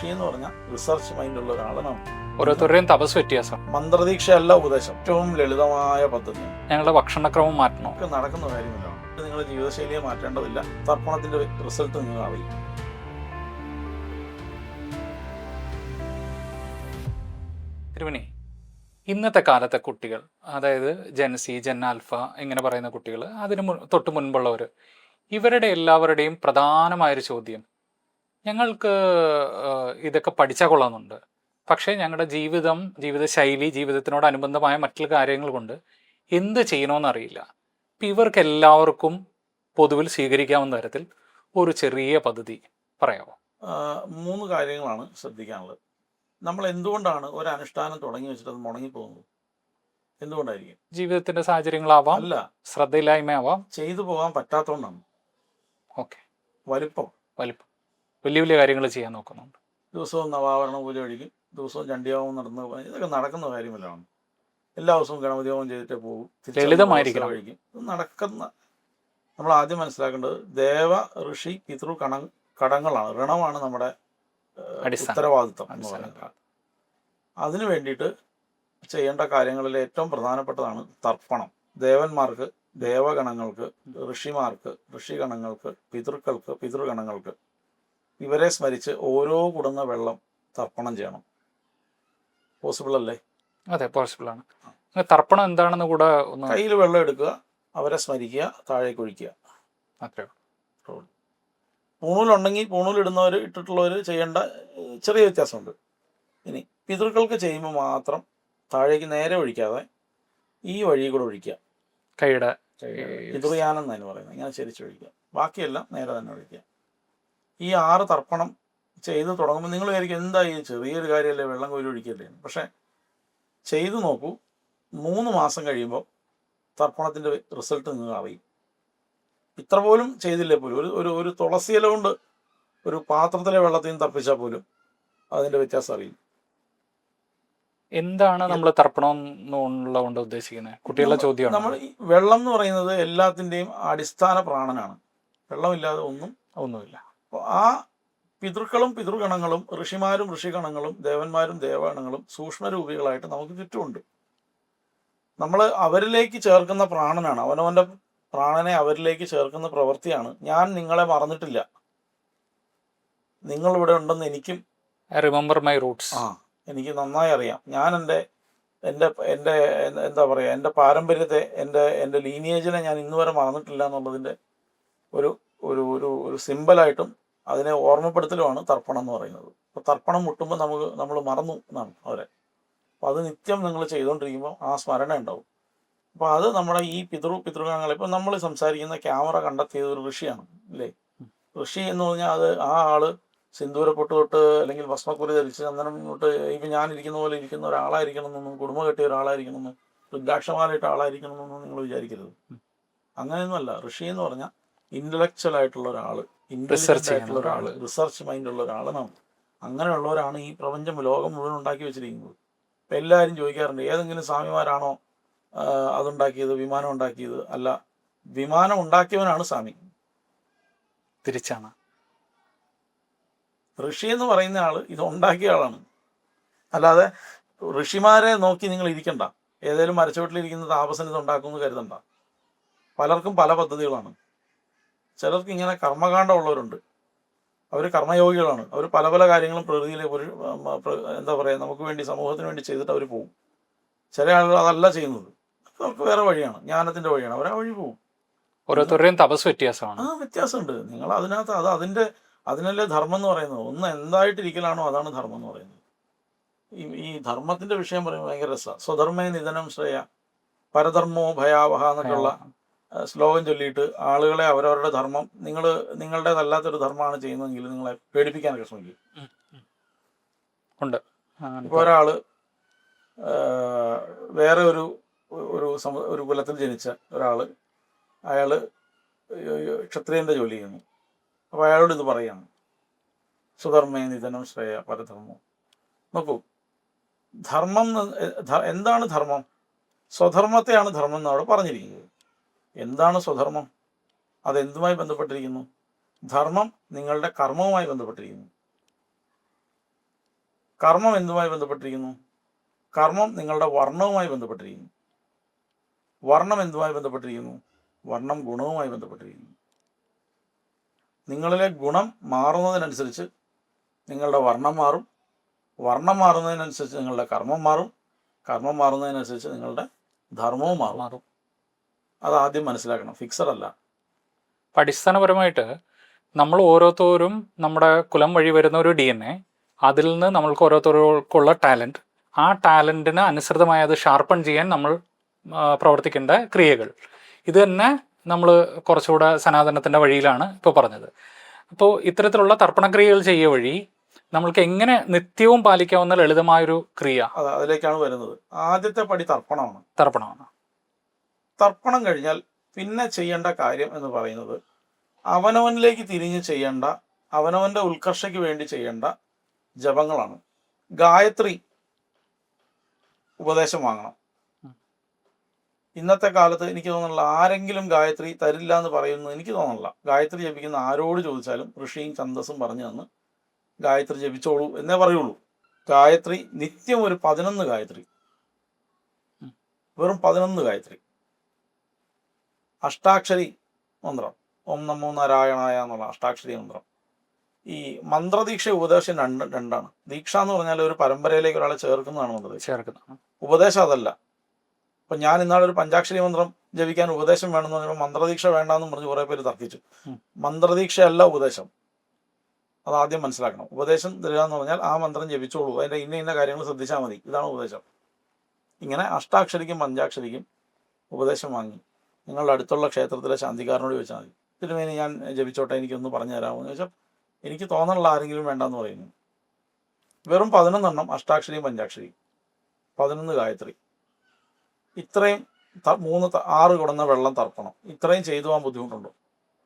ഋഷി എന്ന് പറഞ്ഞാൽ റിസർച്ച് മൈൻഡുള്ള ഒരാളാണ്. ഓരോരുത്തരുടെയും തപസ് വ്യത്യാസം. മന്ത്രദീക്ഷയല്ല ഉപദേശം, ഏറ്റവും ലളിതമായ പദ്ധതി. ഞങ്ങളുടെ ഭക്ഷണക്രമം മാറ്റണം. ഒക്കെ നടക്കുന്ന കാര്യമില്ല. നിങ്ങളുടെ ജീവിതശൈലിയെ മാറ്റേണ്ടതില്ല. തർപ്പണത്തിന്റെ റിസൾട്ട് നിങ്ങൾ അറിയും. തിരുമണി, ഇന്നത്തെ കാലത്തെ കുട്ടികൾ, അതായത് ജെൻസി, ജെൻ ആൽഫ ഇങ്ങനെ പറയുന്ന കുട്ടികൾ, അതിന് തൊട്ട് മുൻപുള്ളവർ, ഇവരുടെ എല്ലാവരുടെയും പ്രധാനമായൊരു ചോദ്യം, ഞങ്ങൾക്ക് ഇതൊക്കെ പഠിച്ചാൽ കൊള്ളാമെന്നുണ്ട്, പക്ഷേ ഞങ്ങളുടെ ജീവിതശൈലി, ജീവിതത്തിനോടനുബന്ധമായ മറ്റുള്ള കാര്യങ്ങൾ കൊണ്ട് എന്ത് ചെയ്യണമെന്നറിയില്ല. അപ്പം ഇവർക്ക് എല്ലാവർക്കും പൊതുവിൽ സ്വീകരിക്കാവുന്ന തരത്തിൽ ഒരു ചെറിയ പദ്ധതി പറയാമോ? 3 കാര്യങ്ങളാണ് ശ്രദ്ധിക്കാനുള്ളത്. നമ്മൾ എന്തുകൊണ്ടാണ് ഒരു അനുഷ്ഠാനം തുടങ്ങി വെച്ചിട്ട് അത് മുടങ്ങിപ്പോകുന്നത്? എന്തുകൊണ്ടായിരിക്കും? ജീവിതത്തിന്റെ സാഹചര്യങ്ങളാവാം, അല്ല, ശ്രദ്ധയില്ലായ്മയാവാം, ചെയ്തു പോകാൻ പറ്റാത്തതുകൊണ്ടാണ്. ഓക്കെ, വലിപ്പം വലിയ വലിയ കാര്യങ്ങൾ ചെയ്യാൻ നോക്കുന്നുണ്ട്. ദിവസവും നവാവരണ പൂജ കഴിക്കും, ദിവസവും ചണ്ഡിയാവും നടന്ന് പോകാൻ, ഇതൊക്കെ നടക്കുന്ന കാര്യമല്ലാണ്. എല്ലാ ദിവസവും ഗണപതി ഹോമം ചെയ്തിട്ടേ പോകും, ലളിതമായിരിക്കണം. കഴിക്കും. ഇത് നടക്കുന്ന, നമ്മൾ ആദ്യം മനസ്സിലാക്കേണ്ടത് ദേവ ഋഷി പിതൃ കടങ്ങളാണ്, ഋണമാണ് നമ്മുടെ ഉത്തരവാദിത്വം എന്ന് പറയുന്നത്. അതിനു വേണ്ടിയിട്ട് ചെയ്യേണ്ട കാര്യങ്ങളിൽ ഏറ്റവും പ്രധാനപ്പെട്ടതാണ് തർപ്പണം. ദേവന്മാർക്ക്, ദേവഗണങ്ങൾക്ക്, ഋഷിമാർക്ക്, ഋഷിഗണങ്ങൾക്ക്, പിതൃക്കൾക്ക്, പിതൃഗണങ്ങൾക്ക്, ഇവരെ സ്മരിച്ച് ഓരോ കുടുന്ന വെള്ളം തർപ്പണം ചെയ്യണം. പോസിബിൾ അല്ലേ? അതെ, പോസിബിൾ ആണ്. തർപ്പണം എന്താണെന്ന് കൂടെ ഒന്ന്. കയ്യിൽ വെള്ളം എടുക്കുക, അവരെ സ്മരിക്കുക, താഴേക്ക് ഒഴിക്കുക, അത്രേ. പൂണൂലുണ്ടെങ്കിൽ പൂണൂലിടുന്നവർ, ഇട്ടിട്ടുള്ളവർ ചെയ്യേണ്ട ചെറിയ വ്യത്യാസമുണ്ട്. ഇനി പിതൃക്കൾക്ക് ചെയ്യുമ്പോൾ മാത്രം താഴേക്ക് നേരെ ഒഴിക്കാതെ ഈ വഴി കൂടെ ഒഴിക്കുക. കൈയുടെ പിതൃയാനം എന്നാണ് പറയുന്നത്, ഇങ്ങനെ ചരിച്ചൊഴിക്കുക. ബാക്കിയെല്ലാം നേരെ തന്നെ ഒഴിക്കുക. ഈ 6 തർപ്പണം ചെയ്ത് തുടങ്ങുമ്പോൾ നിങ്ങൾ വിചാരിക്കും എന്താ ഈ ചെറിയൊരു കാര്യമല്ലേ, വെള്ളം കോരി ഒഴിക്കല്ലേ. പക്ഷേ ചെയ്തു നോക്കൂ, 3 മാസം കഴിയുമ്പോൾ തർപ്പണത്തിൻ്റെ റിസൾട്ട് നിങ്ങൾ അറിയും. ഇത്ര പോലും ചെയ്തില്ലേ പോലും, ഒരു തുളസി ഇല കൊണ്ട് ഒരു പാത്രത്തിലെ വെള്ളത്തിൽ നിന്ന് തർപ്പിച്ചാൽ പോലും അതിൻ്റെ വ്യത്യാസം അറിയും. എന്താണ് നമ്മൾ തർപ്പണം എന്നുള്ളതുകൊണ്ട് ഉദ്ദേശിക്കുന്നത്? കുട്ടികളുടെ ചോദ്യമാണ്. നമ്മൾ ഈ വെള്ളം എന്ന് പറയുന്നത് എല്ലാത്തിൻ്റെയും അടിസ്ഥാന പ്രാണനാണ്. വെള്ളമില്ലാതെ ഒന്നുമില്ല. അപ്പോൾ ആ പിതൃക്കളും പിതൃഗണങ്ങളും ഋഷിമാരും ഋഷിഗണങ്ങളും ദേവന്മാരും ദേവഗണങ്ങളും സൂക്ഷ്മരൂപികളായിട്ട് നമുക്ക് ചുറ്റുമുണ്ട്. നമ്മൾ അവരിലേക്ക് ചേർക്കുന്ന പ്രാണനാണ്, അവനവൻ്റെ പ്രാണനെ അവരിലേക്ക് ചേർക്കുന്ന പ്രവൃത്തിയാണ്. ഞാൻ നിങ്ങളെ മറന്നിട്ടില്ല, നിങ്ങളിവിടെ ഉണ്ടെന്ന് എനിക്കും റിമെമ്പർ മൈ റൂട്ട്സ്, എനിക്ക് നന്നായി അറിയാം. ഞാൻ എൻ്റെ എന്താ പറയുക, എൻ്റെ പാരമ്പര്യത്തെ, എൻ്റെ ലീനിയേജിനെ ഞാൻ ഇന്നുവരെ മറന്നിട്ടില്ല എന്നുള്ളതിൻ്റെ ഒരു ഒരു ഒരു സിമ്പലായിട്ടും അതിനെ ഓർമ്മപ്പെടുത്തലുമാണ് തർപ്പണം എന്ന് പറയുന്നത്. അപ്പോൾ തർപ്പണം മുട്ടുമ്പോൾ നമ്മൾ മറന്നു എന്നാണ് അവരെ. അപ്പോൾ അത് നിത്യം നിങ്ങൾ ചെയ്തുകൊണ്ടിരിക്കുമ്പോൾ ആ സ്മരണ ഉണ്ടാവും. അപ്പോൾ അത് നമ്മുടെ ഈ പിതൃഗണങ്ങൾ, ഇപ്പം നമ്മൾ സംസാരിക്കുന്ന ക്യാമറ കണ്ടെത്തിയത് ഒരു ഋഷിയാണ് അല്ലേ. ഋഷി എന്ന് പറഞ്ഞാൽ അത് ആ ആള് സിന്ദൂരപ്പൊട്ട് തൊട്ട് അല്ലെങ്കിൽ ഭസ്മക്കുറി ധരിച്ച് ചന്ദനം തൊട്ട് ഇപ്പം ഞാനിരിക്കുന്ന പോലെ ഇരിക്കുന്ന ഒരാളായിരിക്കണമെന്നൊന്നും, കുടുംബം കെട്ടിയ ഒരാളായിരിക്കണമെന്നും, രുദ്രാക്ഷമാലയിട്ട ആളായിരിക്കണമെന്നൊന്നും നിങ്ങൾ വിചാരിക്കരുത്. അങ്ങനെയൊന്നുമല്ല. ഋഷി എന്ന് പറഞ്ഞാൽ ഇന്റലക്ച്വൽ ആയിട്ടുള്ള ഒരാൾ, ഇന്റലിജന്റ് ആയിട്ടുള്ള ഒരാൾ, റിസർച്ച് മൈൻഡുള്ള ഒരാളാണ്. അങ്ങനെയുള്ളവരാണ് ഈ പ്രപഞ്ചം, ലോകം മുഴുവൻ ഉണ്ടാക്കി വെച്ചിരിക്കുന്നത്. ഇപ്പം എല്ലാവരും ചോദിക്കാറുണ്ട്, ഏതെങ്കിലും സ്വാമിമാരാണോ അതുണ്ടാക്കിയത്, വിമാനം ഉണ്ടാക്കിയത്? അല്ല, വിമാനം ഉണ്ടാക്കിയവനാണ് സ്വാമി. തിരിച്ചാണ്. ഋഷി എന്ന് പറയുന്ന ആള് ഇത് ഉണ്ടാക്കിയ ആളാണ്. അല്ലാതെ ഋഷിമാരെ നോക്കി നിങ്ങൾ ഇരിക്കണ്ട, ഏതെങ്കിലും മരച്ചുവട്ടിലിരിക്കുന്ന താപസൻ ഇത് ഉണ്ടാക്കുമെന്ന് കരുതണ്ട. പലർക്കും പല പദ്ധതികളാണ്. ചിലർക്ക് ഇങ്ങനെ കർമ്മകാണ്ഡമുള്ളവരുണ്ട്, അവർ കർമ്മയോഗികളാണ്. അവർ പല പല കാര്യങ്ങളും പ്രകൃതിയിലെ എന്താ പറയുക, നമുക്ക് വേണ്ടി, സമൂഹത്തിന് വേണ്ടി ചെയ്തിട്ട് അവർ പോകും. ചില ആളുകൾ അതല്ല ചെയ്യുന്നത്, അവർക്ക് വേറെ വഴിയാണ്, ജ്ഞാനത്തിൻ്റെ വഴിയാണ്, അവർ ആ വഴി പോകും. ഓരോരുത്തരുടെയും തപസ് വ്യത്യാസമാണ്. വ്യത്യാസമുണ്ട്. നിങ്ങൾ അതിനകത്ത് അതിനല്ലേ ധർമ്മം എന്ന് പറയുന്നത്. ഒന്ന് എന്തായിട്ടിരിക്കലാണോ അതാണ് ധർമ്മം എന്ന് പറയുന്നത്. ഈ ധർമ്മത്തിന്റെ വിഷയം പറയുമ്പോൾ ഭയങ്കര രസമാണ്. സ്വധർമ്മേ നിധനം ശ്രേയ പരധർമ്മോ ഭയാവഹ എന്നൊക്കെയുള്ള ശ്ലോകം ചൊല്ലിയിട്ട് ആളുകളെ അവരവരുടെ ധർമ്മം, നിങ്ങളുടേതല്ലാത്തൊരു ധർമ്മമാണ് ചെയ്യുന്നതെങ്കിൽ നിങ്ങളെ പേടിപ്പിക്കാനൊക്കെ ശ്രമിക്കും. ഇപ്പോൾ ഒരാള് വേറെ ഒരു കുലത്തിൽ ജനിച്ച ഒരാള്, അയാള് ക്ഷത്രിയന്റെ ജോലി ചെയ്യുന്നു. അപ്പോൾ അയാളോട് ഇത് പറയാണ്, സ്വധർമ്മേ നിധനം ശ്രേയ പരധർമ്മം. നോക്കൂ, ധർമ്മം എന്താണ് ധർമ്മം? സ്വധർമ്മത്തെയാണ് ധർമ്മം എന്ന് അവിടെ പറഞ്ഞിരിക്കുന്നത്. എന്താണ് സ്വധർമ്മം? അതെന്തുമായി ബന്ധപ്പെട്ടിരിക്കുന്നു? ധർമ്മം നിങ്ങളുടെ കർമ്മവുമായി ബന്ധപ്പെട്ടിരിക്കുന്നു. കർമ്മം എന്തുമായി ബന്ധപ്പെട്ടിരിക്കുന്നു? കർമ്മം നിങ്ങളുടെ വർണ്ണവുമായി ബന്ധപ്പെട്ടിരിക്കുന്നു. വർണ്ണം എന്തുമായി ബന്ധപ്പെട്ടിരിക്കുന്നു? വർണ്ണം ഗുണവുമായി ബന്ധപ്പെട്ടിരിക്കുന്നു. നിങ്ങളിലെ ഗുണം മാറുന്നതിനനുസരിച്ച് നിങ്ങളുടെ വർണ്ണം മാറും. വർണ്ണം മാറുന്നതിനനുസരിച്ച് നിങ്ങളുടെ കർമ്മം മാറും. കർമ്മം മാറുന്നതിനനുസരിച്ച് നിങ്ങളുടെ ധർമ്മവും മാറും. അത് ആദ്യം മനസ്സിലാക്കണം. ഫിക്സഡ് അല്ല. അടിസ്ഥാനപരമായിട്ട് നമ്മൾ ഓരോരുത്തരും നമ്മുടെ കുലം വഴി വരുന്ന ഒരു DNA, അതിൽ നിന്ന് നമ്മൾക്ക് ഓരോരുത്തർക്കുള്ള ടാലൻറ്റ്, ആ ടാലൻറ്റിന് അനുസൃതമായി അത് ഷാർപ്പൺ ചെയ്യാൻ നമ്മൾ പ്രവർത്തിക്കേണ്ട ക്രിയകൾ, ഇത് തന്നെ നമ്മൾ കുറച്ചുകൂടെ സനാതനത്തിൻ്റെ വഴിയിലാണ് ഇപ്പോൾ പറഞ്ഞത്. അപ്പോൾ ഇത്തരത്തിലുള്ള തർപ്പണക്രിയകൾ ചെയ്യുക വഴി നമ്മൾക്ക് എങ്ങനെ നിത്യവും പാലിക്കാവുന്ന ലളിതമായൊരു ക്രിയ, അതിലേക്കാണ് വരുന്നത്. ആദ്യത്തെ പടി തർപ്പണമാണ്. തർപ്പണം കഴിഞ്ഞാൽ പിന്നെ ചെയ്യേണ്ട കാര്യം എന്ന് പറയുന്നത് അവനവനിലേക്ക് തിരിഞ്ഞ് ചെയ്യേണ്ട, അവനവൻ്റെ ഉത്കർഷയ്ക്ക് വേണ്ടി ചെയ്യേണ്ട ജപങ്ങളാണ്. ഗായത്രി ഉപദേശം വാങ്ങണം. ഇന്നത്തെ കാലത്ത് എനിക്ക് തോന്നുന്നില്ല ആരെങ്കിലും ഗായത്രി തരില്ല എന്ന് പറയുന്നത് എനിക്ക് തോന്നുന്നില്ല. ഗായത്രി ജപിക്കുന്ന ആരോട് ചോദിച്ചാലും ഋഷിയും ഛന്ദസ്സും പറഞ്ഞു തന്ന് ഗായത്രി ജപിച്ചോളൂ എന്നേ പറയുള്ളൂ. ഗായത്രി നിത്യം ഒരു 11 ഗായത്രി, വെറും 11 ഗായത്രി. അഷ്ടാക്ഷരി മന്ത്രം, ഓം നമോ നാരായണായ എന്നുള്ള അഷ്ടാക്ഷരി മന്ത്രം. ഈ മന്ത്രദീക്ഷ ഉപദേശം രണ്ടാണ്. ദീക്ഷ എന്ന് പറഞ്ഞാൽ ഒരു പരമ്പരയിലേക്ക് ഒരാളെ ചേർക്കുന്നതാണ് മന്ത്രദീക്ഷ. ഉപദേശം അതല്ല. അപ്പം ഞാൻ ഇന്നാളൊരു പഞ്ചാക്ഷരി മന്ത്രം ജപിക്കാൻ ഉപദേശം വേണമെന്ന് പറഞ്ഞപ്പോൾ മന്ത്രദീക്ഷ വേണ്ടാന്ന് പറഞ്ഞ് കുറേ പേര് തർക്കിച്ചു. മന്ത്രദീക്ഷയല്ല ഉപദേശം, അതാദ്യം മനസ്സിലാക്കണം. ഉപദേശം തരിക എന്ന് പറഞ്ഞാൽ ആ മന്ത്രം ജപിച്ചോളൂ, അതിൻ്റെ ഇന്ന കാര്യങ്ങൾ ശ്രദ്ധിച്ചാൽ മതി, ഇതാണ് ഉപദേശം. ഇങ്ങനെ അഷ്ടാക്ഷരിക്കും പഞ്ചാക്ഷരിക്കും ഉപദേശം വാങ്ങി നിങ്ങളുടെ അടുത്തുള്ള ക്ഷേത്രത്തിലെ ശാന്തിക്കാരനോട് ചോദിച്ചാൽ മതി, തിരുമേനി ഞാൻ ജപിച്ചോട്ടെ, എനിക്കൊന്ന് പറഞ്ഞു തരാമോ എന്ന് ചോദിച്ചാൽ എനിക്ക് തോന്നാനുള്ള ആരെങ്കിലും വേണ്ടെന്ന് പറയുന്നു. വെറും 11 അഷ്ടാക്ഷരിയും പഞ്ചാക്ഷരിയും, 11 ഗായത്രി. ഇത്രയും 6 കുടന്ന വെള്ളം തർപ്പണം, ഇത്രയും ചെയ്തു പോകാൻ ബുദ്ധിമുട്ടുണ്ടോ?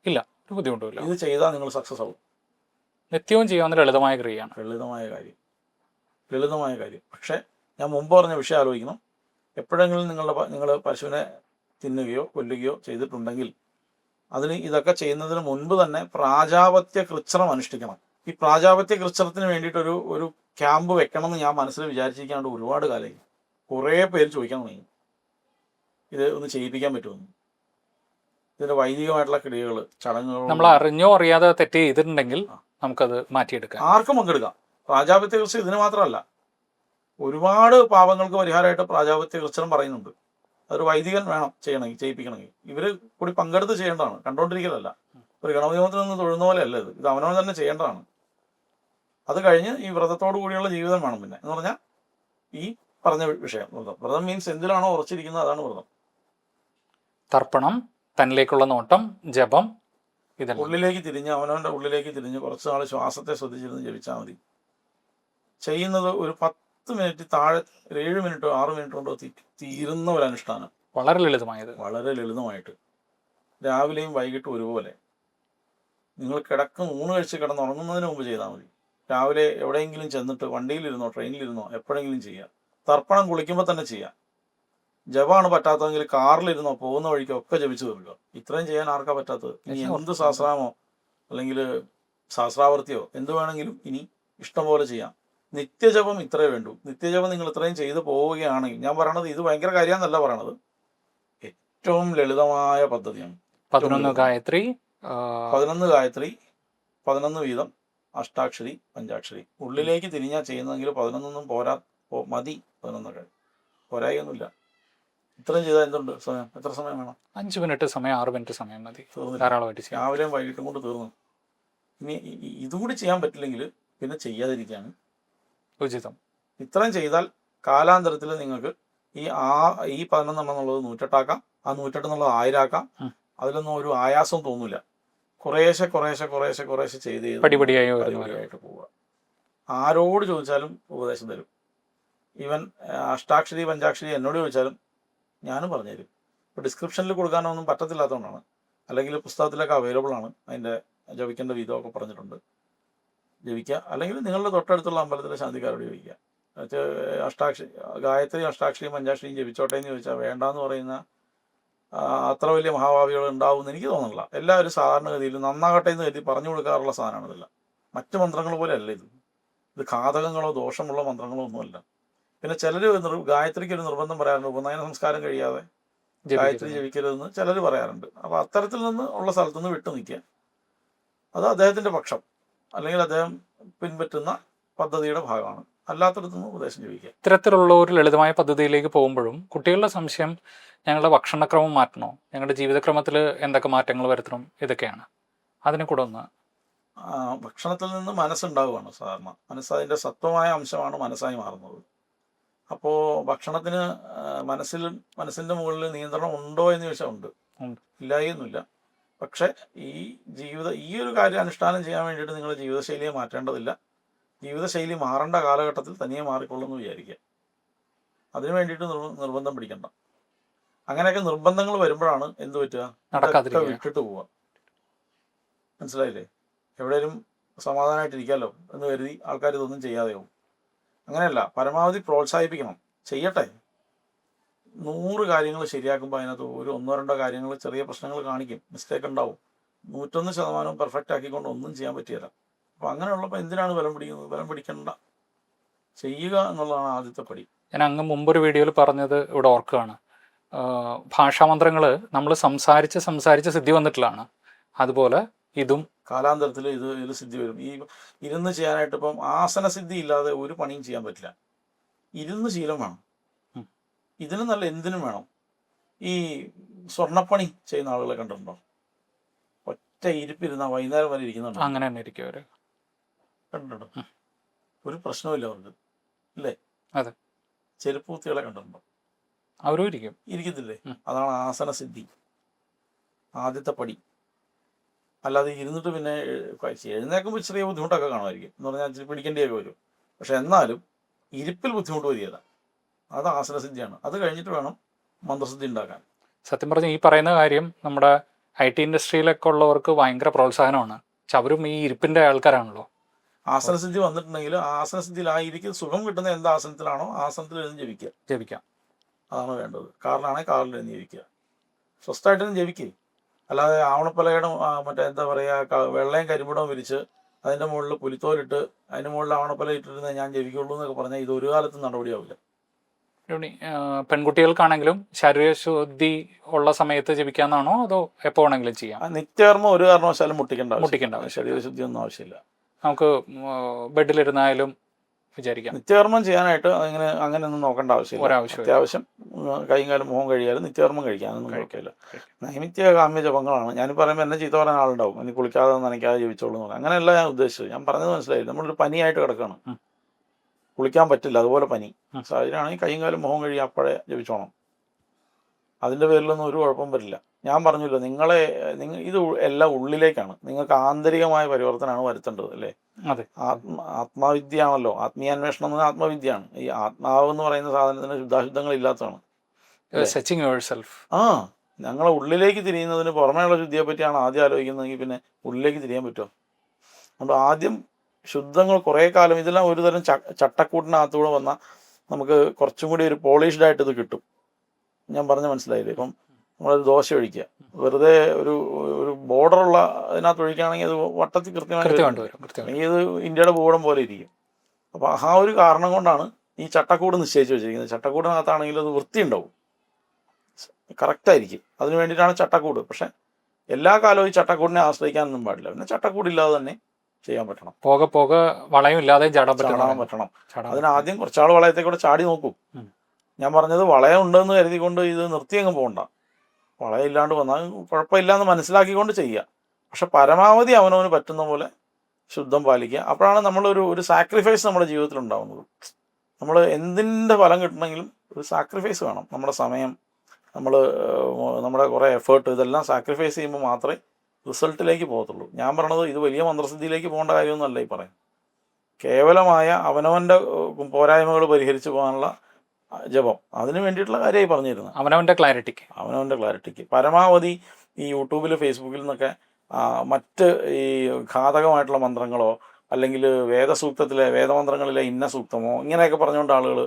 ഇല്ല, ഒരു ബുദ്ധിമുട്ടില്ല. ഇത് ചെയ്താൽ നിങ്ങൾ സക്സസ് ആവും. നിത്യവും ചെയ്യാവുന്ന ലളിതമായ ക്രിയയാണ്. ലളിതമായ കാര്യം. പക്ഷേ ഞാൻ മുമ്പ് പറഞ്ഞ വിഷയം ആലോചിക്കണം. എപ്പോഴെങ്കിലും നിങ്ങൾ പശുവിനെ തിന്നുകയോ കൊല്ലുകയോ ചെയ്തിട്ടുണ്ടെങ്കിൽ അതിന് ഇതൊക്കെ ചെയ്യുന്നതിന് മുൻപ് തന്നെ പ്രാജാപത്യ കൃച്ഛ്രം അനുഷ്ഠിക്കണം. ഈ പ്രാജാപത്യ കൃച്ഛ്രത്തിന് വേണ്ടിയിട്ട് ഒരു ക്യാമ്പ് വെക്കണം എന്ന് ഞാൻ മനസ്സിൽ വിചാരിച്ചിരിക്കാണ്ട് ഒരുപാട് കാലമായി. കുറേ പേര് ചോദിക്കാൻ തുടങ്ങി ഇത് ഒന്ന് ചെയ്യിപ്പിക്കാൻ പറ്റുമെന്ന്. ഇതിൻ്റെ വൈദികമായിട്ടുള്ള ക്രിയകൾ, ചടങ്ങുകൾ നമ്മൾ അറിഞ്ഞോ അറിയാതെ തെറ്റ് ചെയ്തിട്ടുണ്ടെങ്കിൽ നമുക്കത് മാറ്റിയെടുക്കാം. ആർക്കും പങ്കെടുക്കാം. പ്രാജാപത്യ കൃച്ഛ്രം ഇതിന് മാത്രമല്ല, ഒരുപാട് പാപങ്ങൾക്ക് പരിഹാരമായിട്ട് പ്രാജാപത്യ കൃച്ഛ്രം പറയുന്നുണ്ട്. അതൊരു വൈദികൻ വേണം ചെയ്യണമെങ്കിൽ, ചെയ്യിപ്പിക്കണമെങ്കിൽ. ഇവർ കൂടി പങ്കെടുത്ത് ചെയ്യേണ്ടതാണ്, കണ്ടുകൊണ്ടിരിക്കലല്ല. ഒരു ഗണപതി ഹോമത്തിൽ നിന്ന് തൊഴുന്ന പോലെ അല്ല ഇത് അവനവൻ തന്നെ ചെയ്യേണ്ടതാണ്. അത് കഴിഞ്ഞ് ഈ വ്രതത്തോടു കൂടിയുള്ള ജീവിതം വേണം. പിന്നെ എന്ന് പറഞ്ഞാൽ ഈ പറഞ്ഞ വിഷയം വ്രതം മീൻസ് എന്തിലാണോ ഉറച്ചിരിക്കുന്നത് അതാണ് വ്രതം. തർപ്പണം, തന്നിലേക്കുള്ള നോട്ടം, ജപം, ഇതെല്ലാം ഉള്ളിലേക്ക് തിരിഞ്ഞ് അവനവൻ്റെ ഉള്ളിലേക്ക് തിരിഞ്ഞ് കുറച്ച് നാൾ ശ്വാസത്തെ ശ്രദ്ധിച്ചിരുന്ന് ജപിച്ചാൽ മതി. ചെയ്യുന്നത് ഒരു 10 മിനിറ്റ് താഴെ, 7 മിനിറ്റോ 6 മിനിറ്റ് കൊണ്ടോ തീരുന്ന ഒരു അനുഷ്ഠാനം. വളരെ ലളിതമായത്, വളരെ ലളിതമായിട്ട് രാവിലെയും വൈകിട്ടും ഒരുപോലെ. നിങ്ങൾ ഊണ് കഴിച്ച് കിടന്നുറങ്ങുന്നതിന് മുമ്പ് ചെയ്താൽ മതി. രാവിലെ എവിടെയെങ്കിലും ചെന്നിട്ട് വണ്ടിയിലിരുന്നോ ട്രെയിനിലിരുന്നോ എപ്പോഴെങ്കിലും ചെയ്യുക. തർപ്പണം കുളിക്കുമ്പോൾ തന്നെ ചെയ്യുക. ജപമാണ് പറ്റാത്തതെങ്കിൽ കാറിലിരുന്നോ പോകുന്ന വഴിക്കോ ഒക്കെ ജപിച്ചു തീർക്കുക. ഇത്രയും ചെയ്യാൻ ആർക്കാ പറ്റാത്തത്? ഇനി എന്ത് സഹസ്രാമോ അല്ലെങ്കിൽ സഹസ്രാവർത്തിയോ എന്ത് വേണമെങ്കിലും ഇനി ഇഷ്ടം പോലെ ചെയ്യാം. നിത്യജപം ഇത്രയേ വേണ്ടൂ. നിത്യജപം നിങ്ങൾ ഇത്രയും ചെയ്ത് പോവുകയാണെങ്കിൽ, ഞാൻ പറയണത് ഇത് ഭയങ്കര കാര്യമെന്നല്ല പറയണത്, ഏറ്റവും ലളിതമായ പദ്ധതിയാണ്. 11 ഗായത്രി, 11 വീതം അഷ്ടാക്ഷരി പഞ്ചാക്ഷരി. ഉള്ളിലേക്ക് തിരിഞ്ഞാൽ ചെയ്യുന്നതെങ്കിൽ 11 പോരാ, മതി. 11 പോരായൊന്നുമില്ല. ഇത്രയും ചെയ്താൽ എന്തുണ്ട് സമയം? എത്ര സമയം വേണം? 5 മിനിറ്റ് സമയം, 6 മിനിറ്റ് സമയം മതി. ധാരാളമായിട്ട് രാവിലെയും വൈകിട്ടും കൊണ്ട് തീർന്നു. ഇനി ഇതുകൂടി ചെയ്യാൻ പറ്റില്ലെങ്കിൽ പിന്നെ ചെയ്യാതിരിക്കുകയാണ് ഉചിതം. ഇത്രയും ചെയ്താൽ കാലാന്തരത്തിൽ നിങ്ങൾക്ക് ഈ 11 എന്നുള്ളത് 108 ആ 108 എന്നുള്ളത് 1000 ആക്കാം. അതിലൊന്നും ഒരു ആയാസവും തോന്നില്ല. കുറേശ്ശെ ചെയ്ത് പടിപടിയായിട്ട് പോവുക. ആരോട് ചോദിച്ചാലും ഉപദേശം തരും. ഈവൻ അഷ്ടാക്ഷരി പഞ്ചാക്ഷരി എന്നോട് ചോദിച്ചാലും ഞാനും പറഞ്ഞുതരും. ഇപ്പോൾ ഡിസ്ക്രിപ്ഷനിൽ കൊടുക്കാനൊന്നും പറ്റത്തില്ലാത്തതുകൊണ്ടാണ്. അല്ലെങ്കിൽ പുസ്തകത്തിലൊക്കെ അവൈലബിൾ ആണ്. അതിൻ്റെ ജപിക്കേണ്ട വിധമൊക്കെ പറഞ്ഞിട്ടുണ്ട്. ജപിക്കുക. അല്ലെങ്കിൽ നിങ്ങളുടെ തൊട്ടടുത്തുള്ള അമ്പലത്തിലെ ശാന്തിക്കാരോട് ചോദിക്കുക. ഗായത്രി അഷ്ടാക്ഷരിയും പഞ്ചാക്ഷരിയും ജപിച്ചോട്ടെ എന്ന് ചോദിച്ചാൽ വേണ്ടാന്ന് പറയുന്ന അത്ര വലിയ മഹാഭാവികൾ ഉണ്ടാവുമെന്ന് എനിക്ക് തോന്നുന്നില്ല. എല്ലാവരും സാധാരണഗതിയിൽ നന്നാകട്ടെ എന്ന് കരുതി പറഞ്ഞു കൊടുക്കാറുള്ള സാധനമാണ് ഇതെല്ലാം. മറ്റു മന്ത്രങ്ങൾ പോലെ അല്ല ഇത്. ഇത് ഘാതകങ്ങളോ ദോഷമുള്ള മന്ത്രങ്ങളോ ഒന്നുമല്ല. പിന്നെ ചിലർ ഗായത്രിക്ക് ഒരു നിർബന്ധം പറയാറുണ്ട്, ഉപനയന സംസ്കാരം കഴിയാതെ ഗായത്രി ജപിക്കരുതെന്ന് ചിലർ പറയാറുണ്ട്. അപ്പോൾ അത്തരത്തിൽ നിന്ന് ഉള്ള സ്ഥലത്തു നിന്ന് വിട്ടു നിൽക്കുക. അത് അദ്ദേഹത്തിൻ്റെ പക്ഷം, അല്ലെങ്കിൽ അദ്ദേഹം പിൻപറ്റുന്ന പദ്ധതിയുടെ ഭാഗമാണ്. അല്ലാത്തടത്തുനിന്ന് ഉപദേശം ജപിക്കുക. ഇത്തരത്തിലുള്ള ഒരു ലളിതമായ പദ്ധതിയിലേക്ക് പോകുമ്പോഴും കുട്ടികളുടെ സംശയം ഞങ്ങളുടെ ഭക്ഷണക്രമം മാറ്റണോ, ഞങ്ങളുടെ ജീവിതക്രമത്തിൽ എന്തൊക്കെ മാറ്റങ്ങൾ വരുത്തണം, ഇതൊക്കെയാണ്. അതിനെ കൂടെ ഒന്ന്. ഭക്ഷണത്തിൽ നിന്ന് മനസ്സുണ്ടാവുകയാണ് സാധാരണ. മനസ്സ് അതിൻ്റെ സത്വമായ അംശമാണ് മനസ്സായി മാറുന്നത്. അപ്പോൾ ഭക്ഷണത്തിന് മനസ്സിൻ്റെ മുകളിൽ നിയന്ത്രണം ഉണ്ടോ എന്ന് ചോദിച്ചാൽ ഉണ്ട്, ഇല്ലായൊന്നുമില്ല. പക്ഷേ ഈ ഒരു കാര്യം അനുഷ്ഠാനം ചെയ്യാൻ വേണ്ടിയിട്ട് നിങ്ങളുടെ ജീവിതശൈലിയെ മാറ്റേണ്ടതില്ല. ജീവിതശൈലി മാറേണ്ട കാലഘട്ടത്തിൽ തനിയെ മാറിക്കൊള്ളുമെന്ന് വിചാരിക്കുക. അതിനു വേണ്ടിയിട്ട് നിർബന്ധം പിടിക്കണ്ട. അങ്ങനെയൊക്കെ നിർബന്ധങ്ങൾ വരുമ്പോഴാണ് എന്ത് പറ്റുക, ഇതൊക്കെ വിട്ടിട്ട് പോവുക. മനസ്സിലായില്ലേ? എവിടെയും സമാധാനമായിട്ടിരിക്കാമല്ലോ എന്ന് കരുതി ആൾക്കാർ ഇതൊന്നും ചെയ്യാതെയാവും. അങ്ങനെയല്ല, പരമാവധി പ്രോത്സാഹിപ്പിക്കണം, ചെയ്യട്ടെ. 100 കാര്യങ്ങൾ ശരിയാക്കുമ്പോൾ അതിനകത്ത് ഒരു 1-2 കാര്യങ്ങൾ ചെറിയ പ്രശ്നങ്ങൾ കാണിക്കും, മിസ്റ്റേക്ക് ഉണ്ടാവും. 101% പെർഫെക്റ്റ് ആക്കിക്കൊണ്ട് ഒന്നും ചെയ്യാൻ പറ്റിയല്ല. അപ്പോൾ അങ്ങനെയുള്ളപ്പോൾ എന്തിനാണ് ബലം പിടിക്കുന്നത്? ബലം പിടിക്കണ്ട, ചെയ്യുക എന്നുള്ളതാണ് ആദ്യത്തെ പടി. ഞാൻ അങ്ങ് മുമ്പൊരു വീഡിയോയിൽ പറഞ്ഞത് ഇവിടെ ഓർക്കുകയാണ്. ഭാഷാമന്ത്രങ്ങൾ നമ്മൾ സംസാരിച്ച് സിദ്ധി വന്നിട്ടുള്ളതാണ്. അതുപോലെ ഇതും കാലാന്തരത്തിൽ ഇതിൽ സിദ്ധി വരും. ഈ ഇരുന്ന് ചെയ്യാനായിട്ട് ഇപ്പം ആസനസിദ്ധി ഇല്ലാതെ ഒരു പണിയും ചെയ്യാൻ പറ്റില്ല. ഇരുന്ന് ശീലം വേണം. ഇതിന് നല്ല എന്തിനും വേണം. ഈ സ്വർണ്ണപ്പണി ചെയ്യുന്ന ആളുകളെ കണ്ടിട്ടുണ്ടോ? ഒറ്റ ഇരിപ്പിരുന്ന വൈകുന്നേരം വരെ ഇരിക്കുന്നുണ്ടോ? അങ്ങനെ തന്നെ ഇരിക്കും അവർ. കണ്ടിട്ടുണ്ടോ? ഒരു പ്രശ്നമില്ല അവർക്ക്, അല്ലേ? അതെ. ചെരുപ്പ് കുത്തികളെ കണ്ടിട്ടുണ്ടോ? അവരും ഇരിക്കത്തില്ലേ? അതാണ് ആസനസിദ്ധി, ആദ്യത്തെ പടി. അല്ലാതെ ഇരുന്നിട്ട് പിന്നെ എഴുന്നേക്കുമ്പോൾ ചെറിയ ബുദ്ധിമുട്ടൊക്കെ കാണുമായിരിക്കും, എന്ന് പറഞ്ഞാൽ ഇച്ചിരി പിടിക്കേണ്ടിയൊക്കെ വരും. പക്ഷെ എന്നാലും ഇരിപ്പിൽ ബുദ്ധിമുട്ട് വരികയില്ല. അത് ആസനസിദ്ധിയാണ്. അത് കഴിഞ്ഞിട്ട് വേണം മന്ത്രസിദ്ധി ഉണ്ടാക്കാൻ. സത്യം പറഞ്ഞാൽ ഈ പറയുന്ന കാര്യം നമ്മുടെ IT ഇൻഡസ്ട്രിയിലൊക്കെ ഉള്ളവർക്ക് ഭയങ്കര പ്രോത്സാഹനമാണ്. പക്ഷെ അവരും ഈ ഇരിപ്പിൻ്റെ ആൾക്കാരാണല്ലോ. ആസനസിദ്ധി വന്നിട്ടുണ്ടെങ്കിൽ ആസനസിദ്ധിയിൽ ആ ഇരിക്കുന്ന സുഖം കിട്ടുന്ന എന്ത് ആസനത്തിലാണോ ആസനത്തിൽ എഴുതി ജപിക്കാം. അതാണ് വേണ്ടത്. കാറിലാണെങ്കിൽ കാറിൽ എഴുതി ജപിക്കുക. സ്വസ്ഥമായിട്ടൊന്നും ജപിക്കേ. അല്ലാതെ ആവണപ്പലയുടെ മറ്റേ എന്താ പറയുക, വെള്ളയും കരിമ്പടവും വിരിച്ച് അതിൻ്റെ മുകളിൽ പുലിത്തോലിട്ട് അതിൻ്റെ മുകളിൽ ആവണപ്പല ഇട്ടിരുന്ന ഞാൻ ജപിക്കുള്ളൂ എന്നൊക്കെ പറഞ്ഞാൽ ഇത് ഒരു കാലത്തും നടപടിയാവില്ല. പെൺകുട്ടികൾക്കാണെങ്കിലും ശാരീരിക ശുദ്ധി ഉള്ള സമയത്ത് ജപിക്കാന്നാണോ അതോ എപ്പോൾ വേണമെങ്കിലും ചെയ്യാം? നിത്യകർമ്മം ഒരു കാരണവശാലും മുട്ടിക്കേണ്ട ശരീരശുദ്ധി ഒന്നും ആവശ്യമില്ല. നമുക്ക് ബെഡിലിരുന്നായാലും വിചാരിക്കാം. നിത്യകർമ്മം ചെയ്യാനായിട്ട് അങ്ങനെയൊന്നും നോക്കേണ്ട ആവശ്യമില്ല. അത്യാവശ്യം കൈയും കാലും മുഖം കഴിയാലും നിത്യകർമ്മം കഴിക്കാനൊന്നും കഴിക്കില്ല. നൈമിത്യ കാമ്യ ജപങ്ങളാണ്. ഞാൻ പറയുമ്പോൾ എന്നെ ചീത്ത പറയാൻ ആളുണ്ടാവും, എനിക്ക് കുളിക്കാതെ നനയ്ക്കാതെ ജപിച്ചോളൂ എന്ന്. അങ്ങനെയല്ല ഞാൻ ഉദ്ദേശിച്ചത്. ഞാൻ പറഞ്ഞത് മനസ്സിലായി. നമ്മളൊരു പനിയായിട്ട് കിടക്കുകയാണ്, കുളിക്കാൻ പറ്റില്ല, അതുപോലെ പനി സാഹചര്യമാണെങ്കിൽ കൈയും കാലും മുഖം കഴിയും അപ്പോഴേ ജപിച്ചോണം. അതിൻ്റെ പേരിലൊന്നും ഒരു കുഴപ്പം വരില്ല. ഞാൻ പറഞ്ഞില്ല, ഇത് എല്ലാം ഉള്ളിലേക്കാണ്. നിങ്ങൾക്ക് ആന്തരികമായ പരിവർത്തനമാണ് വരുത്തേണ്ടത്, അല്ലേ? ആത്മാവിദ്യയാണല്ലോ. ആത്മീയാന്വേഷണം എന്ന് ആത്മവിദ്യയാണ്. ഈ ആത്മാവ് എന്ന് പറയുന്ന സാധനത്തിന് ശുദ്ധാശുദ്ധങ്ങൾ ഇല്ലാത്തതാണ്. ഞങ്ങളെ ഉള്ളിലേക്ക് തിരിയുന്നതിന് പുറമേയുള്ള ശുദ്ധിയെ പറ്റിയാണ് ആദ്യം ആലോചിക്കുന്നതെങ്കിൽ പിന്നെ ഉള്ളിലേക്ക് തിരിയാൻ പറ്റുമോ? അതുകൊണ്ട് ആദ്യം ശുദ്ധങ്ങൾ കുറേ കാലം ഇതെല്ലാം ഒരു തരം ചട്ടക്കൂട്ടിനകത്തൂടെ വന്നാൽ നമുക്ക് കുറച്ചും കൂടി ഒരു പോളിഷ്ഡ് ആയിട്ട് ഇത് കിട്ടും. ഞാൻ പറഞ്ഞ മനസ്സിലായില്ലേ? ഇപ്പം നമ്മളൊരു ദോശ ഒഴിക്കുക, വെറുതെ ഒരു ബോർഡറുള്ള അതിനകത്ത് ഒഴിക്കുകയാണെങ്കിൽ അത് വട്ടത്തിൽ കൃത്യമായി ഇത് ഇന്ത്യയുടെ ഭൂപടം പോലെ ഇരിക്കും. അപ്പോൾ ആ ഒരു കാരണം കൊണ്ടാണ് ഈ ചട്ടക്കൂട് നിശ്ചയിച്ച് വെച്ചിരിക്കുന്നത്. ചട്ടക്കൂടിനകത്താണെങ്കിൽ അത് വൃത്തി ഉണ്ടാവും, കറക്റ്റായിരിക്കും. അതിന് വേണ്ടിയിട്ടാണ് ചട്ടക്കൂട്. പക്ഷെ എല്ലാ കാലവും ഈ ചട്ടക്കൂടിനെ ആശ്രയിക്കാനൊന്നും പാടില്ല. പിന്നെ ചട്ടക്കൂടില്ലാതെ തന്നെ ചെയ്യാൻ പറ്റണം. പോകെ വളയം ഇല്ലാതെ ചാടാൻ പറ്റണം. അതിനാദ്യം കുറച്ചാൾ വളയത്തേക്കൂടെ ചാടി നോക്കൂ. ഞാൻ പറഞ്ഞത് വളയം ഉണ്ടെന്ന് കരുതിക്കൊണ്ട് ഇത് നിർത്തി അങ്ങ് പോകണ്ട. വളയം ഇല്ലാണ്ട് വന്നാൽ കുഴപ്പമില്ലാന്ന് മനസ്സിലാക്കിക്കൊണ്ട് ചെയ്യുക. പക്ഷെ പരമാവധി അവനവന് പറ്റുന്ന പോലെ ശുദ്ധം പാലിക്കുക. അപ്പോഴാണ് നമ്മളൊരു സാക്രിഫൈസ് നമ്മുടെ ജീവിതത്തിൽ ഉണ്ടാകുന്നത്. നമ്മൾ എന്തിൻ്റെ ഫലം കിട്ടണമെങ്കിലും ഒരു സാക്രിഫൈസ് വേണം. നമ്മുടെ സമയം, നമ്മുടെ കുറേ എഫേർട്ട്, ഇതെല്ലാം സാക്രിഫൈസ് ചെയ്യുമ്പോൾ മാത്രമേ റിസൾട്ടിലേക്ക് പോകത്തുള്ളൂ. ഞാൻ പറയണത് ഇത് വലിയ മന്ത്രസിദ്ധിയിലേക്ക് പോകേണ്ട കാര്യമൊന്നുമല്ല ഈ പറയും. കേവലമായ അവനവൻ്റെ പോരായ്മകൾ പരിഹരിച്ചു പോകാനുള്ള ജപം, അതിന് വേണ്ടിയിട്ടുള്ള കാര്യമായി പറഞ്ഞിരുന്നത്. അവനവൻ്റെ ക്ലാരിറ്റിക്ക് പരമാവധി ഈ യൂട്യൂബിൽ ഫേസ്ബുക്കിൽ നിന്നൊക്കെ മറ്റ് ഈ ഘാതകമായിട്ടുള്ള മന്ത്രങ്ങളോ അല്ലെങ്കിൽ വേദമന്ത്രങ്ങളിലെ ഇന്ന സൂക്തമോ ഇങ്ങനെയൊക്കെ പറഞ്ഞുകൊണ്ട് ആളുകൾ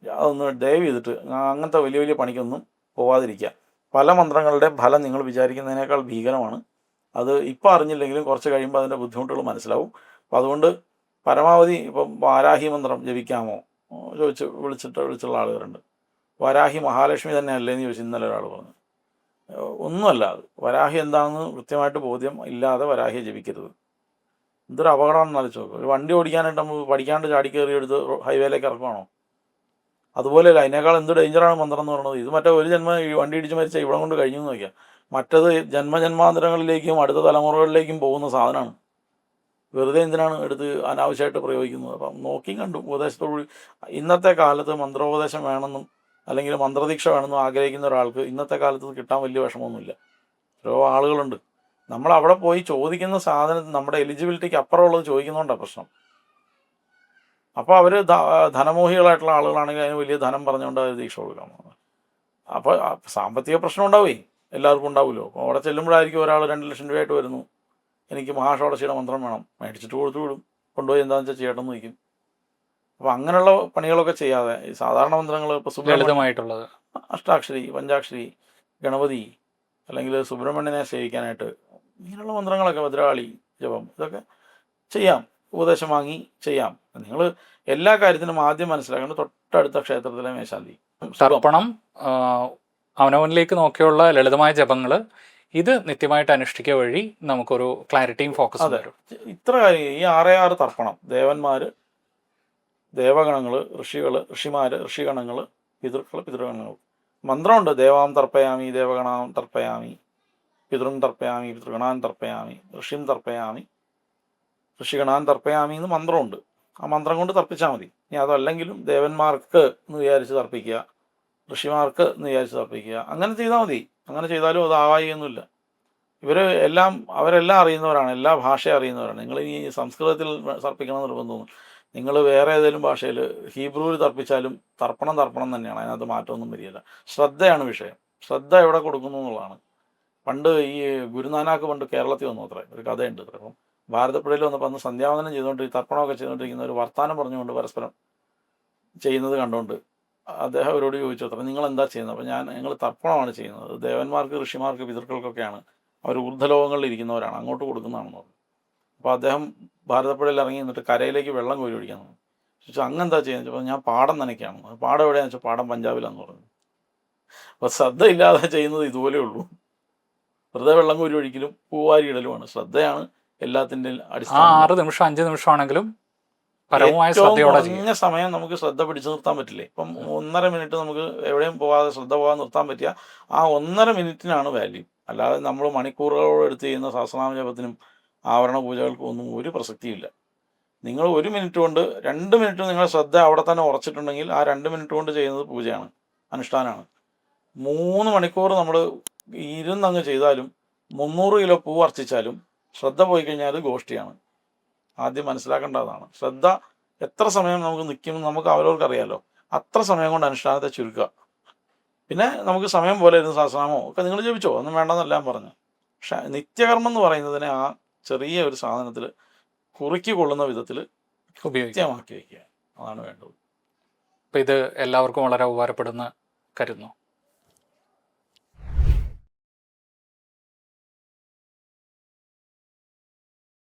അതൊന്ന് ദയവ് ചെയ്തിട്ട് അങ്ങനത്തെ വലിയ വലിയ പണിക്കൊന്നും പോവാതിരിക്കുക. പല മന്ത്രങ്ങളുടെ ഫലം നിങ്ങൾ വിചാരിക്കുന്നതിനേക്കാൾ ഭീകരമാണ്. അത് ഇപ്പോൾ അറിഞ്ഞില്ലെങ്കിലും കുറച്ച് കഴിയുമ്പോൾ അതിൻ്റെ ബുദ്ധിമുട്ടുകൾ മനസ്സിലാവും. അപ്പോൾ അതുകൊണ്ട് പരമാവധി ഇപ്പം വാരാഹി മന്ത്രം ജപിക്കാമോ വിളിച്ചുള്ള ആളുകളുണ്ട്. വരാഹി മഹാലക്ഷ്മി തന്നെ അല്ലേന്ന് ചോദിച്ചു ഇന്നലെ ഒരാൾ പറഞ്ഞു. ഒന്നുമല്ല അത്. വരാഹി എന്താണെന്ന് കൃത്യമായിട്ട് ബോധ്യം ഇല്ലാതെ വരാഹിയെ ജപിക്കരുത്. എന്തൊരു അപകടമാണെന്ന് ആലോചിച്ച് നോക്കുക. ഒരു വണ്ടി ഓടിക്കാനായിട്ട് നമ്മൾ പഠിക്കാണ്ട് ചാടി കയറി എടുത്ത് ഹൈവേയിലേക്ക് ഇറക്കുവാണോ? അതുപോലെയല്ല, അതിനേക്കാൾ എന്ത് ഡേഞ്ചറാണ് മന്ത്രം എന്ന് പറയുന്നത്. ഇത് മറ്റേ ഒരു ജന്മം ഈ വണ്ടി ഇടിച്ച് മരിച്ച ഇവിടെ കൊണ്ട് കഴിഞ്ഞു എന്ന് നോക്കിയാൽ, മറ്റത് ജന്മജന്മാന്തരങ്ങളിലേക്കും അടുത്ത തലമുറകളിലേക്കും പോകുന്ന സാധനമാണ്. വെറുതെ എന്തിനാണ് എടുത്ത് അനാവശ്യമായിട്ട് പ്രയോഗിക്കുന്നത്? അപ്പം നോക്കിയും കണ്ടു ഉപദേശത്തോടുകൂടി. ഇന്നത്തെ കാലത്ത് മന്ത്രോപദേശം വേണമെന്നും അല്ലെങ്കിൽ മന്ത്രദീക്ഷ വേണമെന്നും ആഗ്രഹിക്കുന്ന ഒരാൾക്ക് ഇന്നത്തെ കാലത്ത് കിട്ടാൻ വലിയ വിഷമമൊന്നുമില്ല. എത്രയോ ആളുകളുണ്ട്. നമ്മൾ അവിടെ പോയി ചോദിക്കുന്ന സാധനത്തിന് നമ്മുടെ എലിജിബിലിറ്റിക്ക് അപ്പുറമുള്ളത് ചോദിക്കുന്നതുകൊണ്ടാണ് പ്രശ്നം. അപ്പോൾ അവർ ധനമോഹികളായിട്ടുള്ള ആളുകളാണെങ്കിൽ അതിന് വലിയ ധനം പറഞ്ഞുകൊണ്ട് അത് ദീക്ഷ കൊടുക്കാം. അപ്പോൾ സാമ്പത്തിക പ്രശ്നം ഉണ്ടാവുകയെ എല്ലാവർക്കും ഉണ്ടാവുമല്ലോ. അപ്പോൾ അവിടെ ചെല്ലുമ്പോഴായിരിക്കും ഒരാൾ 2 ലക്ഷം രൂപയായിട്ട് വരുന്നു, എനിക്ക് മഹാഷോഡശിയുടെ മന്ത്രം വേണം, മേടിച്ചിട്ട് കൊടുത്തു വിടും, കൊണ്ടുപോയി എന്താണെന്ന് വെച്ചാൽ ചെയ്യട്ടെന്ന് വയ്ക്കും. അപ്പോൾ അങ്ങനെയുള്ള പണികളൊക്കെ ചെയ്യാതെ ഈ സാധാരണ മന്ത്രങ്ങൾ ഇപ്പോൾ ലളിതമായിട്ടുള്ളത് അഷ്ടാക്ഷരി, പഞ്ചാക്ഷരി, ഗണപതി അല്ലെങ്കിൽ സുബ്രഹ്മണ്യനെ സേവിക്കാനായിട്ട് ഇങ്ങനെയുള്ള മന്ത്രങ്ങളൊക്കെ, ഭദ്രകാളി ജപം, ഇതൊക്കെ ചെയ്യാം. ഉപദേശം വാങ്ങി ചെയ്യാം. നിങ്ങൾ എല്ലാ കാര്യത്തിനും ആദ്യം മനസ്സിലാക്കേണ്ടത് തൊട്ടടുത്ത ക്ഷേത്രത്തിലെ മേശാന്തി. തർപ്പണം, അവനവനിലേക്ക് നോക്കിയുള്ള ലളിതമായ ജപങ്ങൾ, ഇത് നിത്യമായിട്ട് അനുഷ്ഠിക്കുക വഴി നമുക്കൊരു ക്ലാരിറ്റിയും ഫോക്കസും വരും. ഇത്ര കാര്യം, ഈ 6 തർപ്പണം, ദേവന്മാർ, ദേവഗണങ്ങൾ, ഋഷിമാർ, ഋഷിഗണങ്ങൾ, പിതൃഗണങ്ങൾ. മന്ത്രമുണ്ട്. ദേവാം തർപ്പയാമി, ദേവഗണാം തർപ്പയാമി, പിതൃൻ തർപ്പയാമി, പിതൃഗണാൻ തർപ്പയാമി, ഋഷിം തർപ്പയാമി, ഋഷിഗണാൻ തർപ്പയാമി എന്ന് മന്ത്രമുണ്ട്. ആ മന്ത്രം കൊണ്ട് തർപ്പിച്ചാൽ മതി. ഇനി അതല്ലെങ്കിലും ദേവന്മാർക്ക് എന്ന് വിചാരിച്ച് തർപ്പിക്കുക, ഋഷിമാർക്ക് എന്ന് വിചാരിച്ച് തർപ്പിക്കുക, അങ്ങനെ ചെയ്താൽ മതി. അങ്ങനെ ചെയ്താലും അത് ആവായികയൊന്നുമില്ല. അവരെല്ലാം അറിയുന്നവരാണ്, എല്ലാ ഭാഷയും അറിയുന്നവരാണ്. നിങ്ങൾ ഇനി സംസ്കൃതത്തിൽ തർപ്പിക്കണം നിർബന്ധമൊന്നും, നിങ്ങൾ വേറെ ഏതെങ്കിലും ഭാഷയിൽ ഹീബ്രുവിൽ തർപ്പിച്ചാലും തർപ്പണം തന്നെയാണ്. അതിനകത്ത് മാറ്റമൊന്നും വരികയില്ല. ശ്രദ്ധയാണ് വിഷയം. ശ്രദ്ധ എവിടെ കൊടുക്കുന്നു എന്നുള്ളതാണ്. പണ്ട് ഈ ഗുരുനാനാക്ക് പണ്ട് കേരളത്തിൽ വന്നു അത്രേ, ഒരു കഥയുണ്ട് അത്ര. അപ്പം ഭാരതപ്പുഴയിൽ വന്നപ്പോൾ അന്ന് സന്ധ്യാവന്തനം ചെയ്തുകൊണ്ട് തർപ്പണമൊക്കെ ചെയ്തുകൊണ്ടിരിക്കുന്ന ഒരു വർത്താനം പറഞ്ഞുകൊണ്ട് പരസ്പരം ചെയ്യുന്നത് കണ്ടുകൊണ്ട് അദ്ദേഹം അവരോട് ചോദിച്ചു അത്ര, നിങ്ങൾ എന്താ ചെയ്യുന്നത്? അപ്പോൾ ഞങ്ങൾ തർപ്പണമാണ് ചെയ്യുന്നത്. ദേവന്മാർക്ക്, ഋഷിമാർക്ക്, പിതൃക്കൾക്കൊക്കെയാണ്. അവർ ഊർജ്ജലോകങ്ങളിൽ ഇരിക്കുന്നവരാണ്, അങ്ങോട്ട് കൊടുക്കുന്നതാണെന്ന് പറഞ്ഞു. അപ്പോൾ അദ്ദേഹം ഭാരതപ്പുഴയിൽ ഇറങ്ങി നിന്നിട്ട് കരയിലേക്ക് വെള്ളം കോരി ഒഴിക്കാൻ പറഞ്ഞു. ചോദിച്ചു അങ്ങെന്താ ചെയ്യുന്നത്? അപ്പോൾ ഞാൻ പാടം നനയ്ക്കുകയാണ്. പാടം എവിടെയാണെന്ന് വെച്ചാൽ പാടം പഞ്ചാബിലാന്ന് പറഞ്ഞു. അപ്പോൾ ശ്രദ്ധ ഇല്ലാതെ ചെയ്യുന്നത് ഇതുപോലെ ഉള്ളൂ. വെറുതെ വെള്ളം കോരി ഒഴിക്കലും പൂവാരിയിടലുമാണ്. ശ്രദ്ധയാണ് എല്ലാത്തിൻ്റെ അടിസ്ഥാനം. 6 നിമിഷം 5 നിമിഷമാണെങ്കിലും പരമമായ ശ്രദ്ധയോടെ കുറഞ്ഞ സമയം നമുക്ക് ശ്രദ്ധ പിടിച്ചു നിർത്താൻ പറ്റില്ലേ? ഇപ്പം 1.5 മിനിറ്റ് നമുക്ക് എവിടെയും പോകാതെ ശ്രദ്ധ പോകാതെ നിർത്താൻ പറ്റിയ ആ 1.5 മിനിറ്റിനാണ് വാല്യൂ. അല്ലാതെ നമ്മൾ മണിക്കൂറുകളോട് എടുത്ത് ചെയ്യുന്ന സഹസ്രനാമ ജപത്തിനും ആവരണ പൂജകൾക്കും ഒന്നും ഒരു പ്രസക്തിയില്ല. നിങ്ങൾ 1 മിനിറ്റ് കൊണ്ട് 2 മിനിറ്റ് നിങ്ങളുടെ ശ്രദ്ധ അവിടെ തന്നെ ഉറച്ചിട്ടുണ്ടെങ്കിൽ ആ 2 മിനിറ്റ് കൊണ്ട് ചെയ്യുന്നത് പൂജയാണ്, അനുഷ്ഠാനമാണ്. 3 മണിക്കൂർ നമ്മൾ ഇരുന്നങ്ങ് ചെയ്താലും 300 കിലോ പൂ അർച്ചിച്ചാലും ശ്രദ്ധ പോയി കഴിഞ്ഞാൽ ഗോഷ്ഠിയാണ്. ആദ്യം മനസ്സിലാക്കേണ്ടതാണ്. ശ്രദ്ധ എത്ര സമയം നമുക്ക് നിൽക്കുമെന്ന് നമുക്ക് അവരവർക്ക് അറിയാമല്ലോ. അത്ര സമയം കൊണ്ട് അനുഷ്ഠാനത്തെ ചുരുക്കുക. പിന്നെ നമുക്ക് സമയം പോലെ ഇരുന്ന് സഹസ്രനാമോ ഒക്കെ നിങ്ങൾ ജപിച്ചോ, ഒന്നും വേണ്ടെന്നെല്ലാം പറഞ്ഞു. പക്ഷെ നിത്യകർമ്മം എന്ന് പറയുന്നതിനെ ആ ചെറിയ ഒരു സാധനത്തിൽ കുറുക്കി കൊള്ളുന്ന വിധത്തിൽ കൃത്യമാക്കി വയ്ക്കുക, അതാണ് വേണ്ടത്. അപ്പം ഇത് എല്ലാവർക്കും വളരെ ഉപകാരപ്പെടുന്ന കരുതുന്നു.